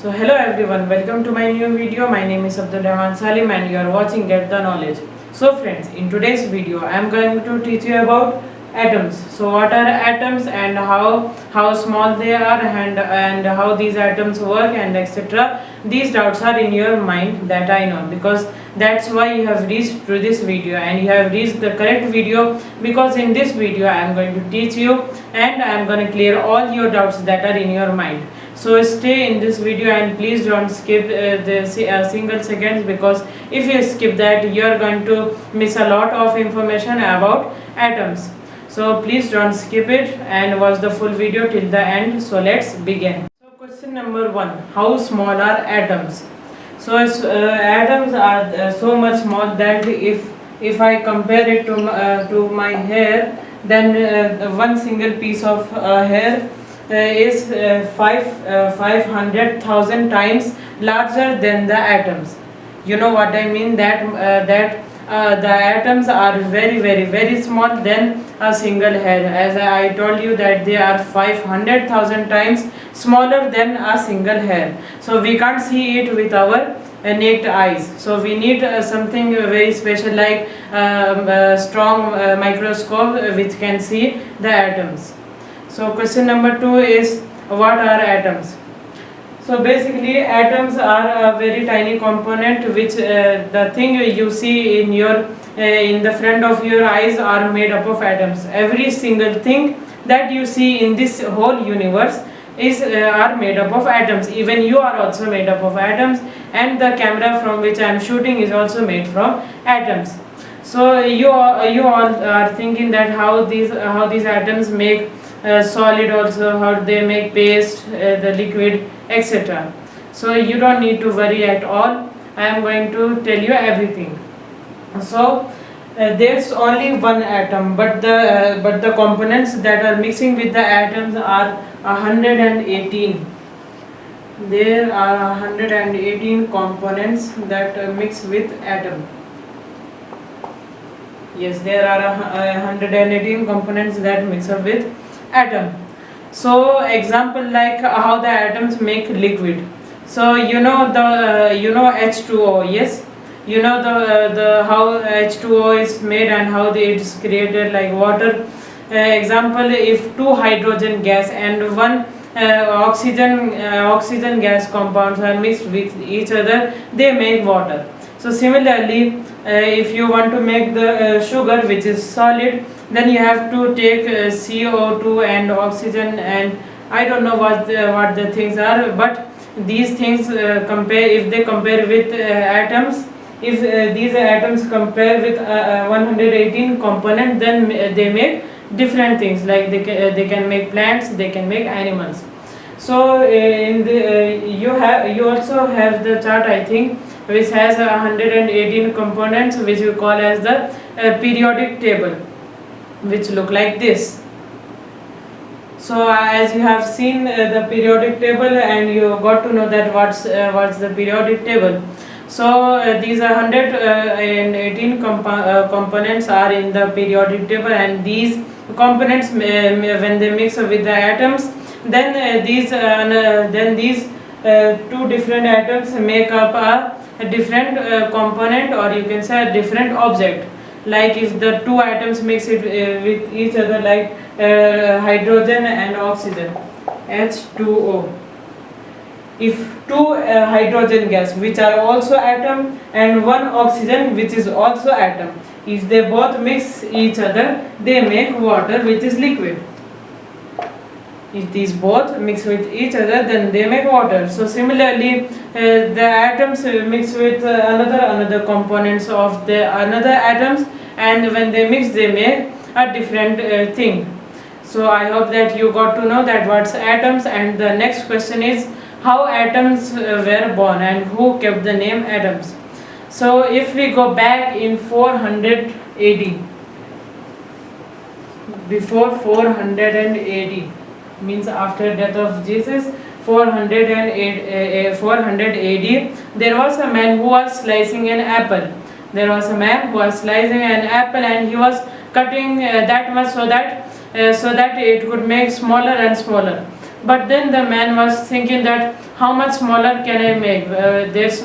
So hello everyone, welcome to my new video. My name is Abdul Rahman Salim and you are watching Get the Knowledge. So friends, in today's video I am going to teach you about atoms. So what are atoms and how small they are and how these atoms work and etc. These doubts are in your mind, that I know, because that's why you have reached to this video and you have reached the correct video, because in this video I am going to teach you and I am going to clear all your doubts that are in your mind. So stay in this video and please don't skip the single seconds, because if you skip that you are going to miss a lot of information about atoms. So please don't skip it and watch the full video till the end. So let's begin. So question number 1, how small are atoms? So atoms are so much small that if I compare it to my hair, then one single piece of hair is 500,000 times larger than the atoms. You know what I mean? That the atoms are very small than a single hair. As I told you that they are 500,000 times smaller than a single hair. So we can't see it with our naked eyes. So we need something very special, like strong microscope which can see the atoms. So question number 2 is, what are atoms? So basically atoms are a very tiny component which the thing you see in the front of your eyes are made up of atoms. Every single thing that you see in this whole universe are made up of atoms. Even you are also made up of atoms, and the camera from which I am shooting is also made from atoms. So you all are thinking that how these atoms make solid, also how they make paste, the liquid, etc. So you don't need to worry at all. I am going to tell you everything. So there's only one atom, but the components that are mixing with the atoms are 118. There are 118 components that mix with atom. Yes, there are 118 components that mix up with atom. So example, like how the atoms make liquid. So you know H2O. Yes, you know the how H2O is made and how it's created, like water. Example, if two hydrogen gas and one oxygen gas compounds are mixed with each other, they make water. So similarly, if you want to make the sugar which is solid, then you have to take CO2 and oxygen, and I don't know what the things are, but these things if they compare with atoms, if these atoms compare with 118 component, then they make different things, like they can make plants, they can make animals. So you also have the chart, I think, which has 118 components, which we call as the periodic table, which look like this. So as you have seen the periodic table, and you got to know that what's the periodic table. So these are 118 components are in the periodic table, and these components when they mix with the atoms, then these two different atoms make up a different component, or you can say a different object. Like if the two atoms mix it with each other, like hydrogen and oxygen, H2O. If two hydrogen gas which are also atom and one oxygen which is also atom, if they both mix each other, they make water which is liquid. If these both mix with each other, then they make water. So similarly, the atoms mix with another components of the another atoms, and when they mix, they make a different thing. So I hope that you got to know that what's atoms. And the next question is, how atoms were born and who kept the name atoms. So if we go back in 400 AD, before 400 AD, means after death of Jesus, 400 AD, there was a man who was slicing an apple. There was a man who was slicing an apple, and he was cutting that much so that it could make smaller and smaller. But then the man was thinking that how much smaller can I make? There's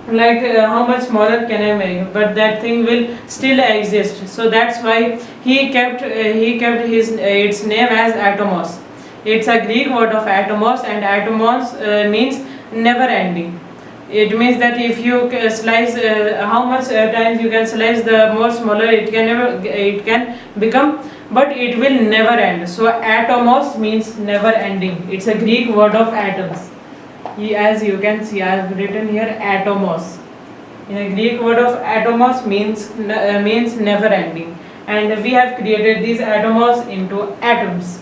how much smaller can I make? But that thing will still exist. So that's why he kept its name as atomos. It's a Greek word of atomos, and atomos means never ending. It means that if you slice how much times you can slice, the more smaller it can become, but it will never end. So atomos means never ending. It's a Greek word of atoms. As you can see, I have written here atomos. In a Greek word of atomos means never ending, and we have created these atomos into atoms.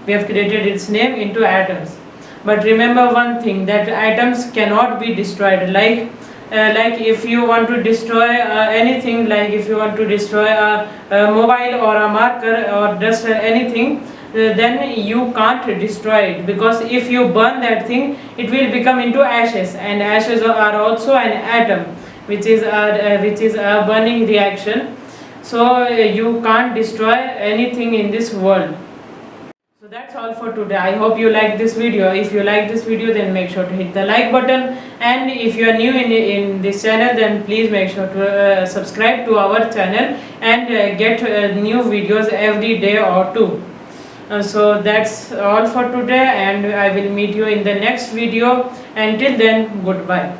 We have created its name into atoms. But remember one thing, that atoms cannot be destroyed. Like if you want to destroy anything, like if you want to destroy a mobile or a marker or just anything, then you can't destroy it, because if you burn that thing, it will become into ashes, and ashes are also an atom, which is a burning reaction. So you can't destroy anything in this world. So that's all for today. I hope you like this video. If you like this video, then make sure to hit the like button, and if you are new in this channel, then please make sure to subscribe to our channel and get new videos every day or two. So that's all for today, and I will meet you in the next video. Until then, goodbye.